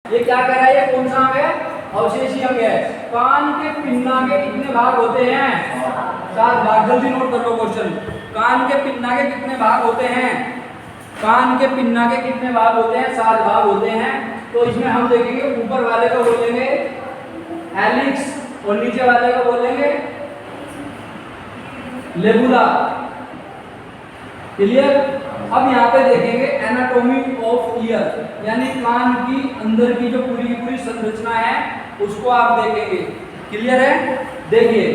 ये क्या कह रहा है, ये कौन सा अंग है, अवशेषी अंग है। कान के पिन्ना के कितने भाग होते हैं, 7 भाग। जल्दी नोट कर लो क्वेश्चन। कान के पिन्ना के कितने भाग होते हैं, कान के पिन्ना के कितने भाग होते हैं, 7 भाग होते हैं। तो इसमें हम देखेंगे ऊपर वाले को बोलेंगे हेलिक्स और नीचे वाले को बोलेंगे लेबुला। क्लियर। अब यहाँ पे देखेंगे एनाटॉमी ऑफ ईयर, यानी कान की अंदर की जो पूरी की पूरी संरचना है उसको आप देखेंगे। क्लियर है। देखिए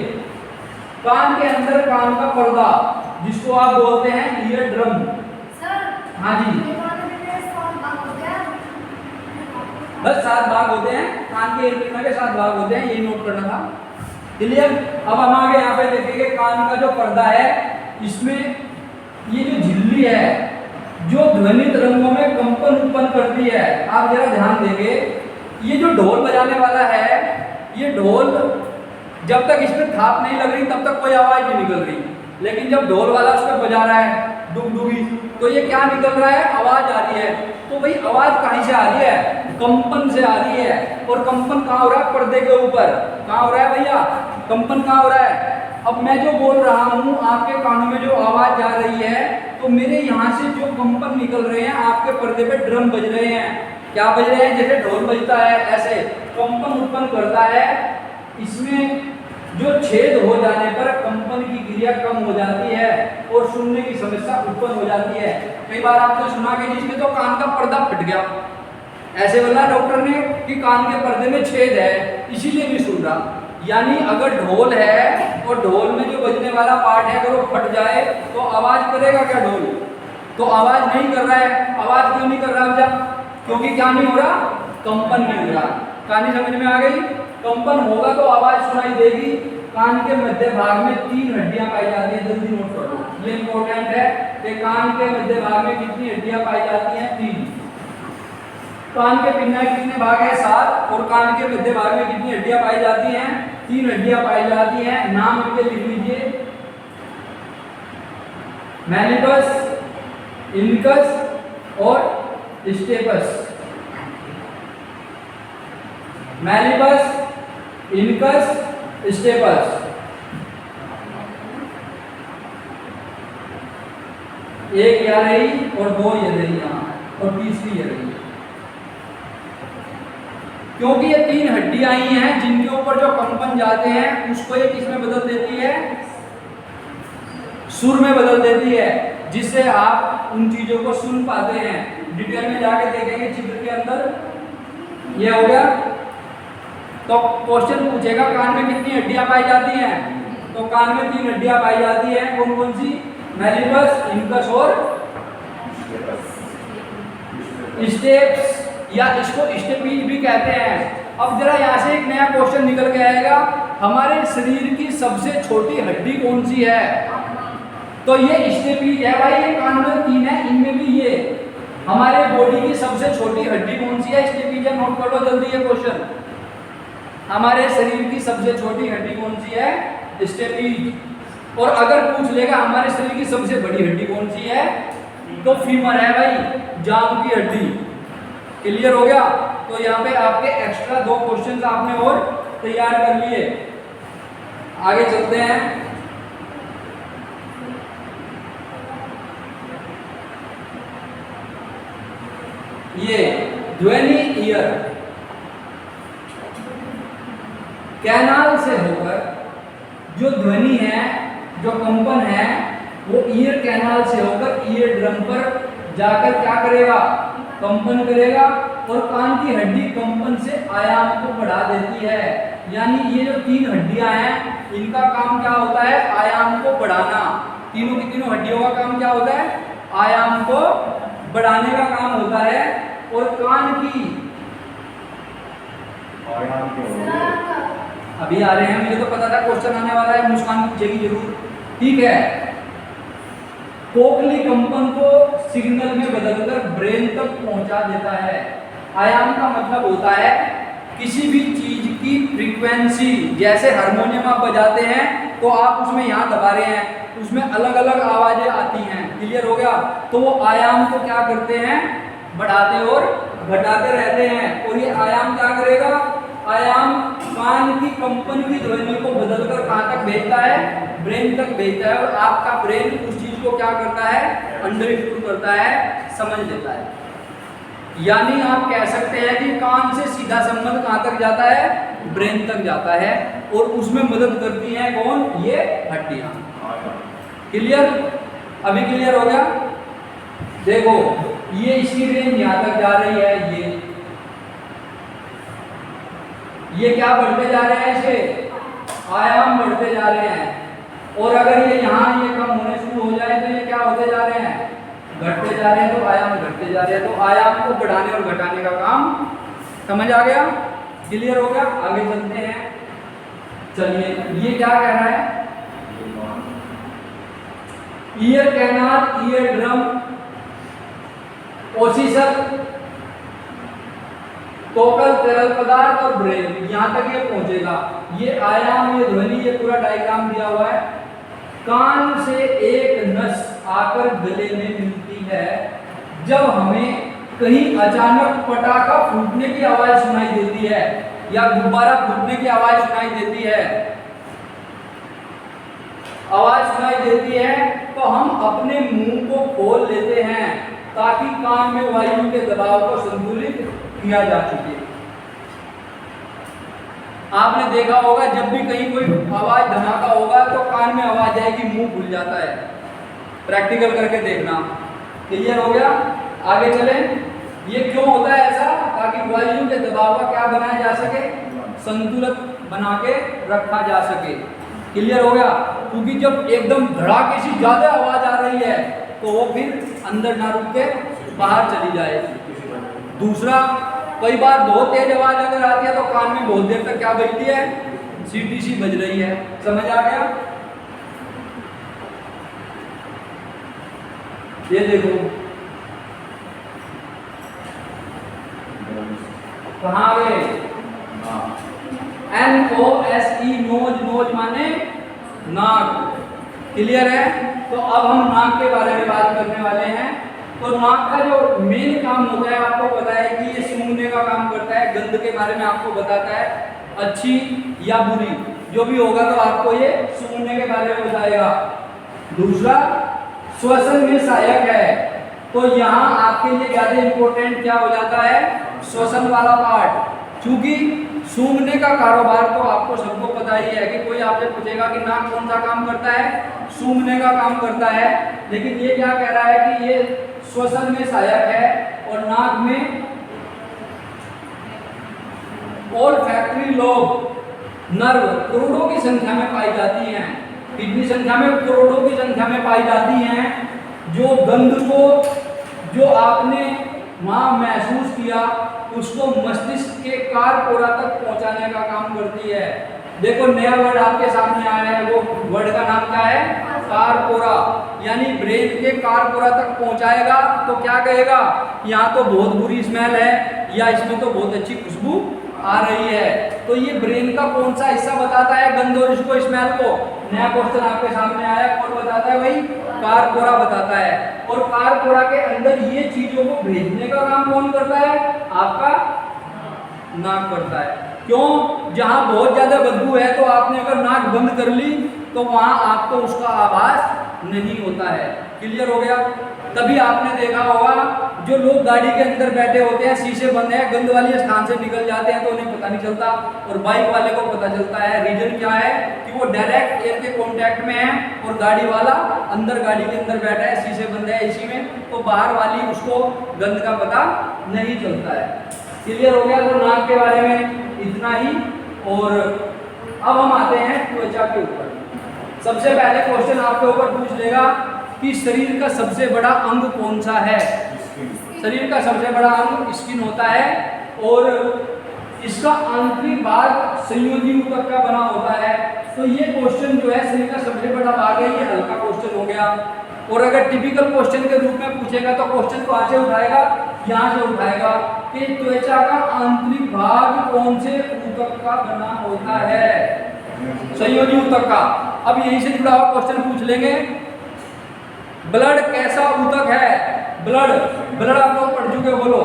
कान के अंदर कान का पर्दा जिसको आप बोलते हैं ईयर ड्रम। हाँ जी, बस 7 भाग होते हैं कान के ईयर के, 7 भाग होते हैं, ये नोट करना था। क्लियर। अब हम आगे यहाँ पे देखेंगे कान का जो पर्दा है इसमें ये जो झिल्ली है जो ध्वनि तरंगों में कंपन उत्पन्न करती है। आप जरा ध्यान देंगे, ये जो ढोल बजाने वाला है, ये ढोल जब तक इसमें थाप नहीं लग रही तब तक कोई आवाज नहीं निकल रही, लेकिन जब ढोल वाला उस पर बजा रहा है डुगडुगी, तो ये क्या निकल रहा है, आवाज आ रही है। तो भाई आवाज कहीं से आ रही है, कंपन से आ रही है। और कंपन कहाँ हो रहा है, पर्दे के ऊपर। कहाँ हो रहा है भैया, कंपन कहाँ हो रहा है। अब मैं जो बोल रहा हूँ आपके कानों में जो आवाज जा रही है, तो मेरे यहाँ से जो कंपन निकल रहे हैं आपके पर्दे पे ड्रम बज रहे हैं। क्या बज रहे हैं, जैसे ढोल बजता है ऐसे कंपन उत्पन्न करता है। इसमें जो छेद हो जाने पर कंपन की क्रिया कम हो जाती है और सुनने की समस्या उत्पन्न हो जाती है। कई बार आपने सुना कि जिसमें तो कान का पर्दा फट गया, ऐसे बोला डॉक्टर ने कि कान के पर्दे में छेद है इसीलिए नहीं सुन रहा। यानी अगर ढोल है और ढोल में जो बजने वाला पार्ट है अगर वो फट जाए तो आवाज करेगा क्या ढोल, तो आवाज नहीं कर रहा है। आवाज क्यों नहीं कर रहा भैया, क्योंकि क्या नहीं हो रहा, कंपन नहीं हो रहा। कहानी समझ में आ गई। कंपन होगा तो आवाज सुनाई देगी। कान के मध्य भाग में 3 हड्डियां पाई जाती हैं, जल्दी नोट कर लो, ये इंपॉर्टेंट है कि कान के मध्य भाग में कितनी हड्डियां पाई जाती हैं, 3। कान के पिन्ना के कितने भाग है, 7। और कान के मध्य भाग में कितनी हड्डियां पाई जाती हैं, 3 हड्डियां पाई जाती हैं। नाम इनके लिख लीजिए, मैनिपस, इनकस और स्टेपस। मैनिपस, इनकस, स्टेपस। एक यहाँ रही और 2 ये रही यहाँ और तीसरी ये रही। क्योंकि ये 3 हड्डियां ही हैं जिनके ऊपर जो कंपन जाते हैं उसको ये किस में बदल देती है, सुर में बदल देती है, जिससे आप उन चीजों को सुन पाते हैं। डिटेल में जाके देखेंगे चित्र के अंदर। ये हो गया। तो क्वेश्चन पूछेगा कान में कितनी हड्डियां पाई जाती हैं, तो कान में 3 हड्डियां पाई जाती हैं। कौन कौन सी, मैनिपस, इनकस और स्टेप्स, या इसको स्टेपीज भी कहते हैं। अब जरा यहाँ से एक नया क्वेश्चन निकल के आएगा, हमारे शरीर की सबसे छोटी हड्डी कौन सी है, तो ये स्टेपीज है भाई। ये कान में 3 है, इनमें भी ये हमारे बॉडी की सबसे छोटी हड्डी कौन सी है, स्टेपीज है। नोट कर लो जल्दी ये क्वेश्चन, हमारे शरीर की सबसे छोटी हड्डी कौन सी है, स्टेपीज। और अगर पूछ लेगा हमारे शरीर की सबसे बड़ी हड्डी कौन सी है, तो फीमर है भाई, जांघ की हड्डी। क्लियर हो गया। तो यहाँ पे आपके एक्स्ट्रा 2 क्वेश्चंस आपने और तैयार कर लिए। आगे चलते हैं। ये ध्वनि ईयर कैनाल से होकर जो ध्वनि है, जो कंपन है, वो ईयर कैनाल से होकर ईयर ड्रम पर जाकर क्या करेगा, कंपन करेगा। और कान की हड्डी कंपन से आयाम को बढ़ा देती है। यानी ये जो 3 हड्डियां हैं इनका काम क्या होता है, आयाम को बढ़ाना। तीनों की तीनों हड्डियों का काम क्या होता है, आयाम को बढ़ाने का काम होता है। और कान की अभी आ रहे हैं, मुझे तो पता था क्वेश्चन आने वाला है, मुस्कान पूछेगी जरूर, ठीक है। कोकली कंपन को सिग्नल में बदलकर ब्रेन तक पहुंचा देता है। आयाम का मतलब होता है किसी भी चीज की फ्रीक्वेंसी। जैसे हारमोनियम आप बजाते हैं तो आप उसमें यहाँ दबा रहे हैं, उसमें अलग अलग आवाजें आती हैं। क्लियर हो गया। तो वो आयाम को क्या करते हैं, बढ़ाते और घटाते रहते हैं। और ये कंपन की ध्वनि को बदलकर कहाँ तक भेजता है, ब्रेन तक भेजता है, और आपका ब्रेन उस चीज को क्या करता है, अंडरस्टैंड करता है, समझ लेता है। यानी आप कह सकते हैं कि कान से सीधा संबंध कहाँ तक जाता है, ब्रेन तक जाता है, और उसमें मदद करती हैं कौन, ये हड्डियां। क्लियर, अभी क्लियर हो गया। देखो ये इसकी रेंज यहाँ तक जा रही है, ये क्या बढ़ते जा रहे हैं, इसे आयाम बढ़ते जा रहे हैं, और अगर ये यहाँ ये कम होने शुरू हो जाए तो ये क्या होते जा रहे हैं, घटते जा रहे हैं, तो आयाम घटते जा रहे हैं। तो आयाम को बढ़ाने और घटाने का काम समझ आ गया, क्लियर हो गया। आगे चलते हैं, चलिए ये क्या कह रहा है, ear canal, eardrum, ossicle, cochlea, तरल पदार्थ और ब्रेन, यहां तक ये पहुंचेगा। ये आयाम, ये ध्वनि, ये पूरा डायग्राम दिया हुआ है। कान से एक नस आकर गले में मिलती है। जब हमें कहीं अचानक पटाखा फूटने की आवाज सुनाई देती है या गुब्बारा फूटने की आवाज सुनाई देती है, तो हम अपने मुंह को खोल लेते हैं ताकि कान में वायु के दबाव को संतुलित किया जा सके। आपने देखा होगा जब भी कहीं कोई आवाज धमाका होगा तो कान में आवाज आएगी, मुंह खुल जाता है। प्रैक्टिकल करके देखना, क्लियर हो गया। आगे चले, ये क्यों होता है ऐसा, ताकि वायु के दबाव का क्या बनाया जा सके, संतुलित बना के रखा जा सके। क्लियर हो गया, क्योंकि जब एकदम धड़ाके से ज्यादा आवाज आ रही है तो वो फिर अंदर ना रुक के बाहर चली जाए। दूसरा, कई बार बहुत तेज आवाज अगर आती है तो कान में बहुत देर तक क्या बजती है, सीटी सी बज रही है। समझ आ गया। ये देखो कहाँ गए, NOSE, नोज, नोज माने नाक। क्लियर है। तो अब हम नाक के बारे में बात करने वाले हैं। तो नाक का जो मेन काम होता है, आपको पता है कि ये सूंघने का काम करता है, गंध के बारे में आपको बताता है, अच्छी या बुरी जो भी होगा तो आपको ये सूंघने के बारे में बताएगा। दूसरा, श्वसन में सहायक है। तो यहाँ आपके लिए ज्यादा इंपॉर्टेंट क्या हो जाता है, श्वसन वाला पार्ट। क्योंकि सूंघने का कारोबार तो आपको सबको पता ही है कि कोई आपसे पूछेगा कि नाक कौन सा काम करता है, सूंघने का काम करता है। लेकिन ये क्या कह रहा है कि ये श्वसन में सहायक है, और नाक में ओल्फैक्टरी लोब नर्व करोड़ों की संख्या में पाई जाती हैं। कितनी संख्या में, करोड़ों की संख्या में पाई जाती हैं, जो गंध को जो आपने वहां महसूस किया उसको मस्तिष्क के कार्पोरा तक पहुंचाने का काम करती है। देखो नया वर्ड आपके सामने आया है, वो वर्ड का नाम क्या है, कार्पोरा। यानी ब्रेन के कार्पोरा तक पहुंचाएगा तो क्या कहेगा, यहाँ तो बहुत बुरी स्मेल है या इसमें तो बहुत अच्छी खुशबू आ रही है। तो ये ब्रेन का कौन सा हिस्सा बताता है गंध और इसको स्मेल को। नया क्वेश्चन आपके सामने आया, कौन बताता है भाई, कार्पोरा बताता है। और कार्पोरा के अंदर ये चीजों को भेजने का काम कौन करता है, आपका नाक करता है। क्यों, जहां बहुत ज्यादा बदबू है तो आपने अगर नाक बंद कर ली तो वहां आपको उसका आभास नहीं होता है। क्लियर हो गया। तभी आपने देखा होगा जो लोग गाड़ी के अंदर बैठे होते हैं, शीशे बंद है, गंद वाले स्थान से निकल जाते हैं तो उन्हें पता नहीं चलता, और बाइक वाले को पता चलता है। रीजन क्या है कि वो डायरेक्ट एयर के कांटेक्ट में है, और गाड़ी वाला अंदर गाड़ी के अंदर बैठा है, शीशे बंद है एसी में, तो बाहर वाली उसको गंद का पता नहीं चलता है। क्लियर हो गया। तो नाक के बारे में इतना ही। और अब हम आते हैं त्वचा के ऊपर। सबसे पहले क्वेश्चन आपके ऊपर पूछ लेगा कि शरीर का सबसे बड़ा अंग कौन सा है। शरीर का सबसे बड़ा अंग स्किन होता है, और इसका आंतरिक भाग संयोजी ऊतक का बना होता है। तो ये क्वेश्चन जो है शरीर का सबसे बड़ा भाग है, ये हल्का क्वेश्चन हो गया। और अगर टिपिकल क्वेश्चन के रूप में पूछेगा तो क्वेश्चन कहाँ से उठाएगा, यहाँ से उठाएगा कि त्वचा का आंतरिक भाग कौन से ऊतक का बना होता है, संयोजी ऊतक का। अब यहीं से जुड़ा हुआ क्वेश्चन पूछ लेंगे, ब्लड कैसा ऊतक है, ब्लड, ब्लड आप लोग पढ़ चुके, बोलो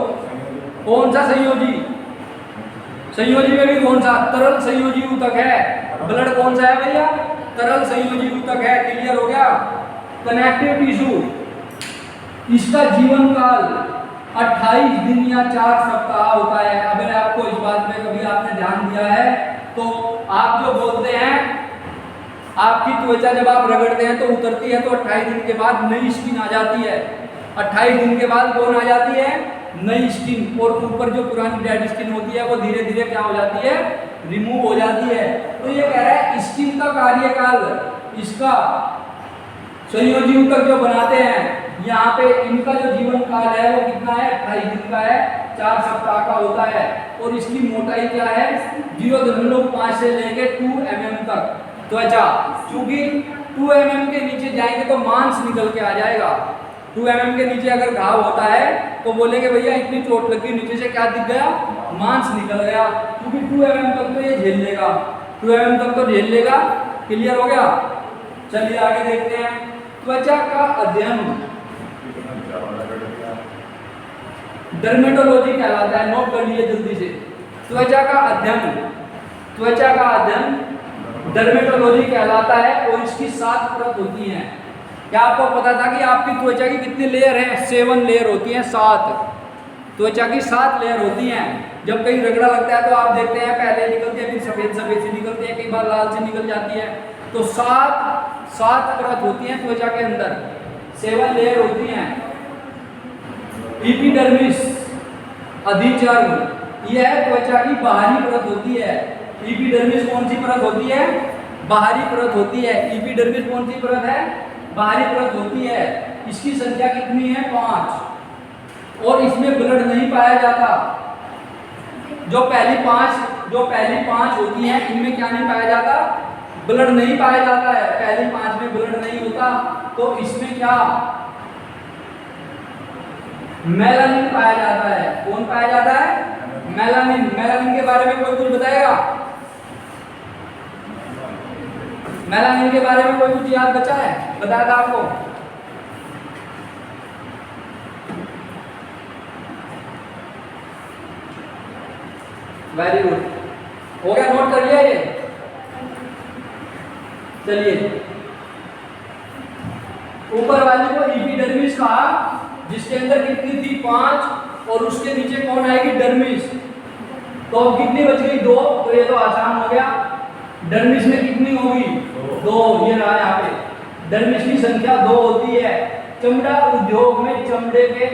कौन सा संयोजी, संयोजी में भी कौन सा? तरल संयोजी ऊतक है। ब्लड कौन सा है भैया? तरल संयोजी ऊतक है। क्लियर हो गया? कनेक्टिव टिश्यू, इसका जीवन काल 28 दिन या 4 सप्ताह होता है। अगर आपको इस बात में कभी आपने ध्यान दिया है तो आप जो बोलते हैं आपकी त्वचा जब आप रगड़ते हैं तो उतरती है, तो 28 दिन के बाद नई स्किन आ जाती है। 28 दिन के बाद कौन आ जाती है? नई स्किन। और ऊपर जो पुरानी डेड स्किन होती है वो धीरे धीरे क्या हो जाती है? रिमूव हो जाती है। तो ये कह रहा है स्किन का कार्यकाल, इसका संयोजी ऊतक जो बनाते हैं यहाँ पे, इनका जो जीवन काल है वो कितना है? 28 दिन का है, 4 सप्ताह का होता है। और इसकी मोटाई क्या है? 0.5 से लेके 2 mm तक त्वचा। चूंकि 2 mm के नीचे जाएंगे तो मांस निकल के आ जाएगा। 2 mm के नीचे अगर घाव होता है तो बोलेंगे भैया इतनी चोट लगी, नीचे से क्या दिख गया? मांस निकल गया। क्योंकि 2 mm तक तो ये झेल लेगा, 2 mm तक तो झेल लेगा। क्लियर हो गया? चलिए आगे देखते हैं। त्वचा का अध्ययन डर्मेटोलॉजी कहलाता है। नोट कर लीजिए जल्दी से। त्वचा का अध्ययन, त्वचा का अध्ययन डर्मेटोलॉजी कहलाता है। और इसकी 7 परत होती हैं। क्या आपको पता था कि आपकी त्वचा की कितनी लेयर हैं? 7 लेयर होती हैं। 7 त्वचा की 7 लेयर होती हैं। जब कहीं रगड़ा लगता है तो आप देखते हैं पहले निकलती है, फिर सफेद सफेद सी निकलती है, कई बार लाल सी निकल जाती है। तो 7 परत होती हैं त्वचा के अंदर, 7 लेयर होती हैं। एपिडर्मिस, अधिचर्म, यह त्वचा की बाहरी परत होती है। एपिडर्मिस कौन सी परत होती है? बाहरी परत होती है। एपिडर्मिस कौन सी परत है? बाहरी परत होती है। इसकी संख्या कितनी है? 5। और इसमें ब्लड नहीं पाया जाता। जो पहली पांच होती हैं इनमें क्या नहीं पाया जाता? ब्लड नहीं पाया जाता है। पहली 5 में ब्लड नहीं होता, तो इसमें क्या? मेलानिन पाया जाता है। कौन पाया जाता है? मेलानिन। मेलानिन के बारे में कोई कुछ बताएगा? मेलानिन के बारे में कोई कुछ याद बचा है? बताया था आपको? वेरी गुड, हो गया? नोट कर लिया ये? चलिए, ऊपर वाली को एपिडर्मिस कहा, जिसके अंदर कितनी थी? 5। और उसके नीचे कौन आएगी? डर्मिस। तो अब कितनी बच गई? 2। तो ये तो आसान हो गया। डर्मिस में कितनी होगी? 2। ये रहा यहाँ पे। डर्मिस की संख्या 2 होती है। चमड़ा उद्योग में चमड़े के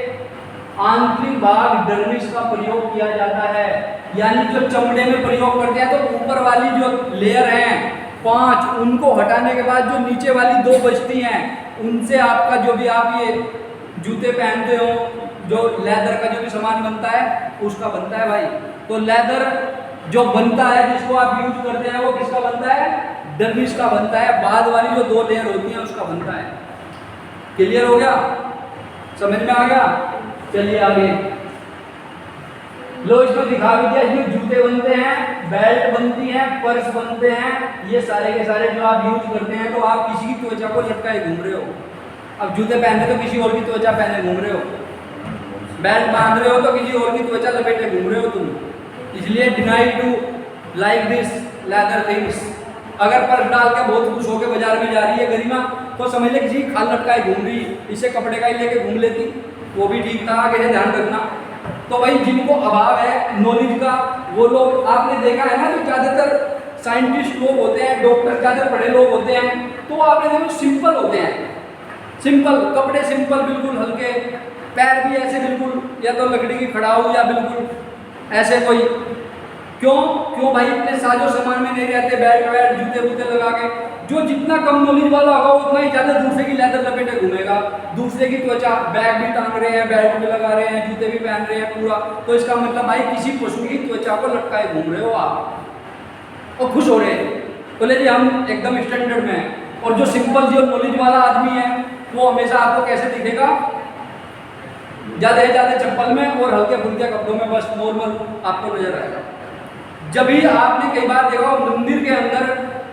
आंतरिक भाग डर्मिस का प्रयोग किया जाता है। यानी जो चमड़े में प्रयोग करते हैं तो ऊपर वाली जो लेयर है 5, उनको हटाने के बाद जो नीचे वाली 2 बचती हैं, उनसे आपका जो भी आप ये जूते पहनते हो, जो लेदर का जो भी सामान बनता है उसका बनता है भाई। तो लेदर जो बनता है जिसको आप यूज करते हैं वो किसका बनता है? डर्मिस का बनता है। बाद वाली जो 2 लेयर होती हैं उसका बनता है। क्लियर हो गया? समझ में आ गया? चलिए आगे। लो इसमें दिखा भी दिया। इसमें जूते बनते हैं, बेल्ट बनती है, पर्स बनते हैं। ये सारे के सारे जो आप यूज करते हैं तो आप किसी की त्वचा को लटकाए घूम रहे हो। अब जूते पहनते तो किसी और की त्वचा पहने घूम रहे हो, बेल्ट बांध रहे हो तो किसी और की त्वचा लपेटे घूम रहे हो तुम। इसलिए deny to like this leather things. अगर पर्स डाल के बहुत खुश होकर बाजार में जा रही है गरिमा, तो समझ ले किसी की खाल लटकाए घूम रही, इसे कपड़े का ही लेके घूम लेती, वो भी ठीक था। आगे ध्यान रखना। तो भाई जिनको अभाव है नॉलेज का, वो लोग आपने देखा है ना, जो ज़्यादातर साइंटिस्ट लोग होते हैं, डॉक्टर ज़्यादा पढ़े लोग होते हैं, तो आपने देखो सिंपल होते हैं। सिंपल कपड़े, सिंपल बिल्कुल हल्के, पैर भी ऐसे बिल्कुल या तो लकड़ी की खड़ाऊ या बिल्कुल ऐसे कोई। क्यों भाई इतने साजो सामान में नहीं रहते, बैट वैट जूते वूते लगा के। जो जितना कम नॉलेज वाला होगा उतना ही ज़्यादा दूसरे की लेदर लपेटे घूमेगा, दूसरे की त्वचा, बैग भी टांग रहे हैं, बेल्ट भी लगा रहे हैं, जूते भी पहन रहे हैं पूरा। तो इसका मतलब भाई किसी पशु की त्वचा को लटकाए घूम रहे हो आप और खुश हो रहे हैं। तो ले जी हम एकदम स्टैंडर्ड में हैं। और जो सिंपल जो नॉलेज वाला आदमी है वो हमेशा आपको कैसे दिखेगा? ज़्यादा से ज़्यादा चप्पल में और हल्के फुल्के कपड़ों में, बस नॉर्मल आपको नजर आएगा। जब भी आपने कई बार देखा मंदिर के अंदर,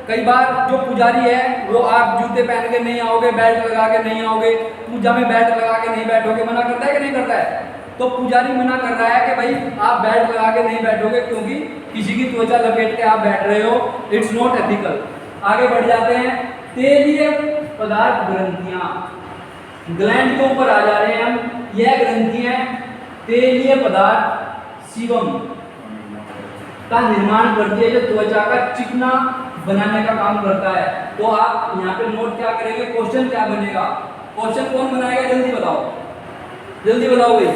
कई बार जो पुजारी है वो आप जूते पहन के नहीं आओगे, बेल्ट लगा के नहीं आओगे, पूजा में बेल्ट लगा के नहीं बैठोगे, मना करता है कि नहीं करता है? तो पुजारी मना कर रहा है कि भाई आप बेल्ट लगा के नहीं बैठोगे, क्योंकि किसी की त्वचा लपेट के आप बैठ रहे हो, इट्स नॉट एथिकल। आगे बढ़ जाते हैं। तेलीय पदार्थ ग्रंथियां, ग्लैंड के ऊपर आ जा रहे हैं हम। यह ग्रंथियां तेलीय पदार्थ सीबम का निर्माण करती है, जो त्वचा का चिकना बनाने का काम करता है। तो आप यहाँ पे नोट क्या करेंगे, क्वेश्चन क्या बनेगा, क्वेश्चन कौन बनाएगा, जल्दी बताओ, जल्दी बताओ भाई।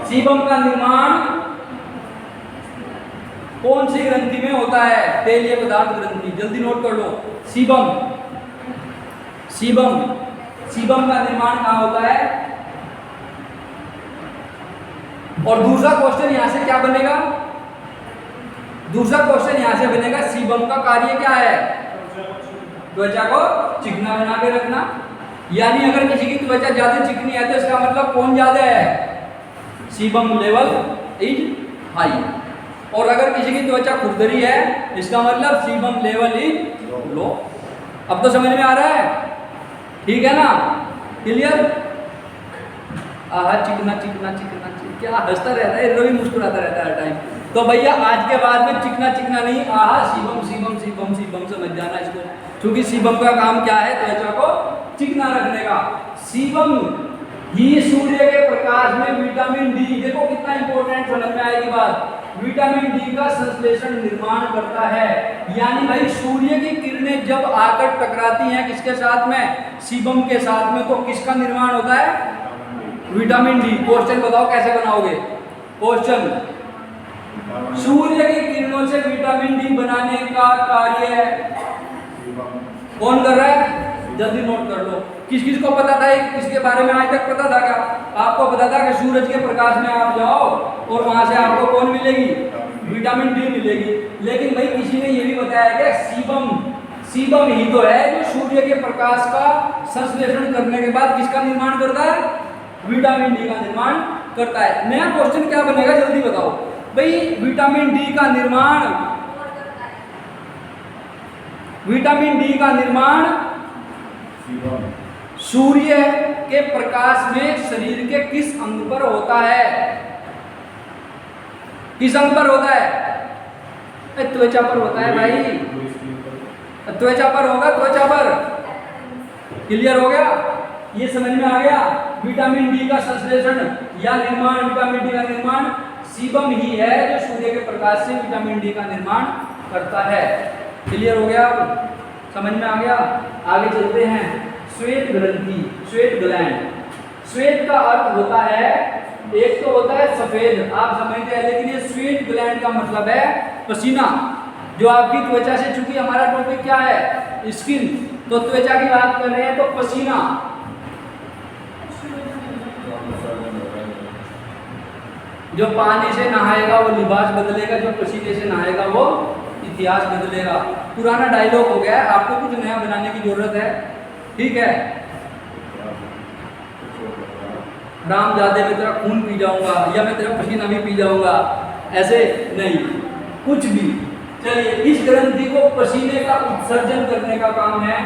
सीबम का निर्माण कौन सी ग्रंथि में होता है, तेलीय पदार्थ ग्रंथि, जल्दी नोट कर लो। सीबम, सीबम, सीबम का निर्माण कहाँ होता है। और दूसरा क्वेश्चन यहां से क्या बनेगा, दूसरा क्वेश्चन यहां से बनेगा, सीबम का कार्य क्या है, त्वचा को चिकना बना के रखना। यानी अगर किसी की त्वचा ज्यादा चिकनी है तो इसका मतलब कौन ज्यादा है, सीबम लेवल इज हाई। और अगर किसी की त्वचा खुरदरी है इसका मतलब सीबम लेवल इज लो। अब तो समझ में आ रहा है, ठीक है ना, क्लियर। आहा चिकना चिकना चिकना, क्या हंसता रहता है, रोई मुस्कुराता रहता है हर टाइम। तो भैया आज के बाद में चिकना चिकना नहीं, आहा सीबम सीबम सीबम सीबम समझ जाना इसको, क्योंकि सीबम का काम क्या है, त्वचा को चिकना रखने का। सीबम ही सूर्य के प्रकाश में विटामिन डी, देखो कितना इंपॉर्टेंट समझ में आएगी बात, विटामिन डी का संश्लेषण निर्माण करता है। यानी भाई सूर्य की किरणें जब आकर टकराती हैं किसके साथ में, सीबम के साथ में, तो किसका निर्माण होता है, विटामिन डी। क्वेश्चन बताओ कैसे बनाओगे, क्वेश्चन, सूर्य की किरणों से विटामिन डी बनाने का कार्य कौन कर रहा है, जल्दी नोट कर लो। किस किस को पता था, इसके बारे में आज तक पता था क्या, आपको पता था कि सूरज के प्रकाश में आप जाओ और वहां से आपको कौन मिलेगी, विटामिन डी मिलेगी। लेकिन भाई किसी ने ये भी बताया कि सीबम, सीबम ही तो है जो सूर्य के प्रकाश का संश्लेषण करने के बाद किसका निर्माण करता है, विटामिन डी का निर्माण करता है। नया क्वेश्चन क्या बनेगा, जल्दी बताओ भाई। विटामिन डी का निर्माण, विटामिन डी का निर्माण सूर्य के प्रकाश में शरीर के किस अंग पर होता है, किस अंग पर होता है, त्वचा पर होता है भाई, त्वचा पर होगा, त्वचा पर। क्लियर हो गया, ये समझ में आ गया। विटामिन डी का संश्लेषण या निर्माण, विटामिन डी का निर्माण सीबम ही है जो सूर्य के प्रकाश से विटामिन डी का निर्माण करता है। क्लियर हो गया, समझ में आ गया। आगे चलते हैं, श्वेत ग्रंथि, श्वेत ग्लैंड। श्वेत का अर्थ होता है, एक तो होता है सफेद, आप समझते हैं, लेकिन ये श्वेत ग्लैंड का मतलब है पसीना। जो आपकी त्वचा से, चूंकि हमारा टॉपिक क्या है, स्किन, तो त्वचा की बात कर रहे हैं तो पसीना। जो पानी से नहाएगा वो लिबास बदलेगा, जो पसीने से नहाएगा वो इतिहास बदलेगा। पुराना डायलॉग हो गया है, आपको कुछ नया बनाने की जरूरत है, ठीक है। रामजादे में तेरा खून पी जाऊंगा या मैं तेरा पसीना भी पी जाऊंगा, ऐसे नहीं, कुछ भी। चलिए, इस ग्रंथि को पसीने का उत्सर्जन करने का काम है।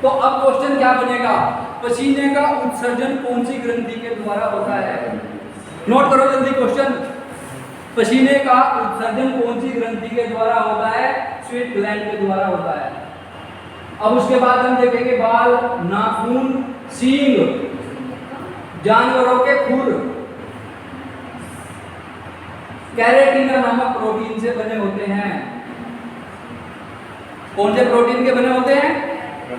तो अब क्वेश्चन क्या बनेगा, पसीने का उत्सर्जन कौन सी ग्रंथि के द्वारा होता है, नोट करो जल्दी क्वेश्चन। पसीने का उत्सर्जन कौन सी ग्रंथि के द्वारा होता है, श्वेत ग्लैंड के द्वारा होता है। अब उसके बाद हम देखेंगे बाल, नाखून, सींग, जानवरों के खुर कैरेटिना नामक प्रोटीन से बने होते हैं। कौन से प्रोटीन के बने होते हैं,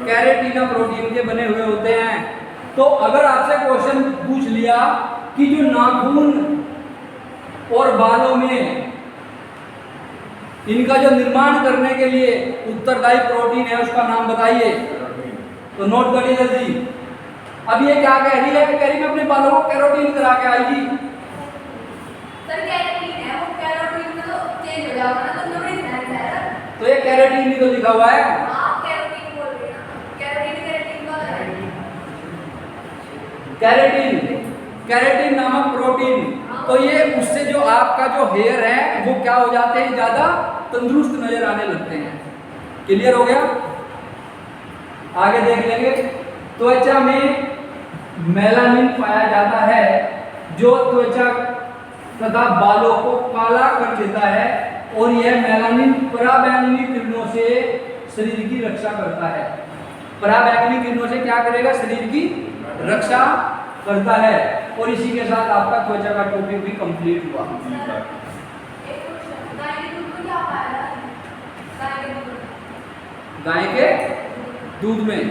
कैरेटिना प्रोटीन के बने हुए होते हैं। तो अगर आपसे क्वेश्चन पूछ लिया कि जो नाखून और बालों में इनका जो निर्माण करने के लिए उत्तरदायी प्रोटीन है उसका नाम बताइए, तो नोट करिए जल्दी। अब ये क्या कह रही है, कह रही मैं अपने बालों को कैरोटीन करा के आई जी। सर कैरेटीन है, वो कैरोटीन में तो चेंज हो जाएगा ना, तो नंबर इतना है। तो ये कैरेटीन भी तो लिखा हुआ है, आप कैरोटीन बोल रहे हैं, कैरेटीन का है, कैरेटीन, कैरेटीन नामक प्रोटीन। तो ये उससे जो आपका जो हेयर है वो क्या हो जाते हैं, ज्यादा तंदुरुस्त नजर आने लगते हैं। क्लियर हो गया, आगे देख लेंगे। त्वचा में मेलानिन पाया जाता है जो त्वचा तथा बालों को काला कर देता है, और यह मेलानिन पराबैंगनी किरणों से शरीर की रक्षा करता है। पराबैंगनी किरणों से क्या करेगा? शरीर की रक्षा करता है। और इसी के साथ आपका त्वचा का टॉपिक भी कंप्लीट हुआ। एक क्वेश्चन, गाय के दूध में क्या पाया जाता है? गाय के दूध में। गाय के दूध में,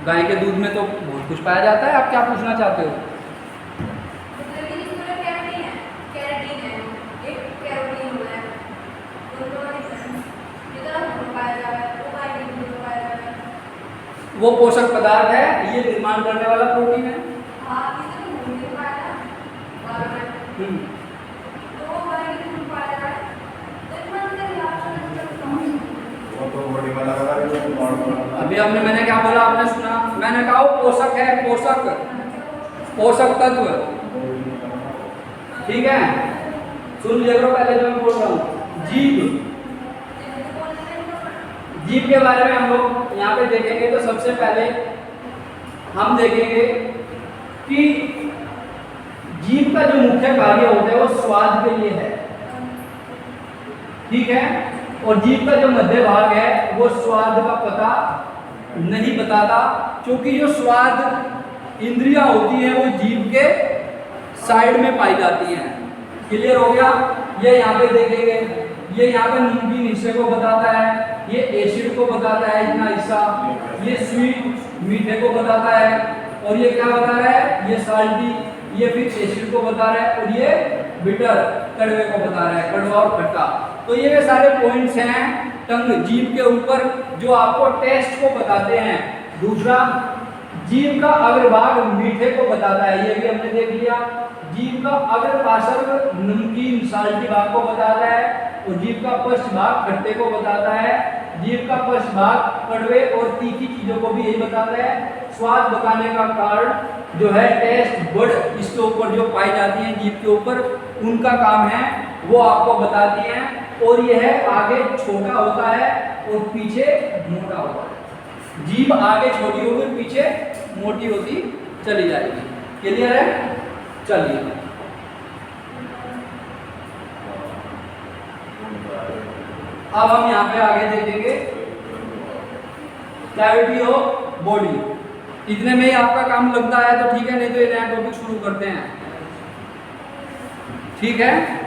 गाय के दूध में तो बहुत कुछ पाया जाता है। आप क्या पूछना चाहते हो? लेकिन इसमें कैरोटीन है, कैरोटीन है, एक कैरोटीन हो गया, दोनों का डिफरेंस कितना पाया जा रहा है? वो गाय के दूध में पाया जा रहा है। वो पोषक पदार्थ है, ये निर्माण करने वाला प्रोटीन है। हाँ, किसी को भूल नहीं पाया था, बार बार। तो वो गाय के दूध में पाया जा रहा है। तो इसमें अंदर रिएक्शन वो तो बॉडी में लगा रहा है जो मॉडल अभी हमने, मैंने क्या बोला? आपने सुना? मैंने कहा वो पोषक है, पोषक, पोषक तत्व। ठीक है, सुन लिया करो पहले जो मैं बोल रहा हूँ। जीभ, जीभ के बारे में हम लोग यहाँ पे देखेंगे तो सबसे पहले हम देखेंगे कि जीभ का जो मुख्य कार्य होता है वो स्वाद के लिए है। ठीक है, और जीभ का जो मध्य भाग है वो स्वाद का पता नहीं बताता, क्योंकि जो स्वाद इंद्रियां होती हैं वो जीभ के साइड में पाई जाती हैं। क्लियर हो गया? ये यहाँ पे देखेंगे, ये यहाँ पे नमकीन हिस्से को बताता है, ये एसिड को बताता है इतना हिस्सा, ये स्वीट मीठे को बताता है, और ये क्या बता रहा है? ये साल्टी, ये फिर एसिड को बता रहा है, और ये बिटर कड़वे को बता रहा है, कड़वा और खट्टा। तो ये सारे पॉइंट्स हैं टंग, जीभ के ऊपर, जो आपको टेस्ट को बताते हैं। दूसरा, जीभ का अग्रभाग मीठे को बताता है, ये भी हमने देख लिया। जीभ का अग्रपार्श्व नमकीन साल्टी भाग को बताता है, और जीभ का पश्च भाग खट्टे को बताता है। जीभ का पश्च भाग कड़वे और तीखी चीजों को भी यही बताता है। स्वाद बताने का कारण जो है टेस्ट बड, इसके ऊपर जो पाई जाती हैं जीभ के ऊपर, उनका काम है, वो आपको बताती हैं। और यह आगे छोटा होता है और पीछे मोटा होता है। जीभ आगे छोटी होगी, पीछे मोटी होती चली जाएगी। क्लियर है? चलिए अब हम यहाँ पे आगे देखेंगे कैविटी ऑफ बॉडी। इतने में ही आपका काम लगता है तो ठीक है, नहीं तो ये नया टॉपिक शुरू करते हैं। ठीक है?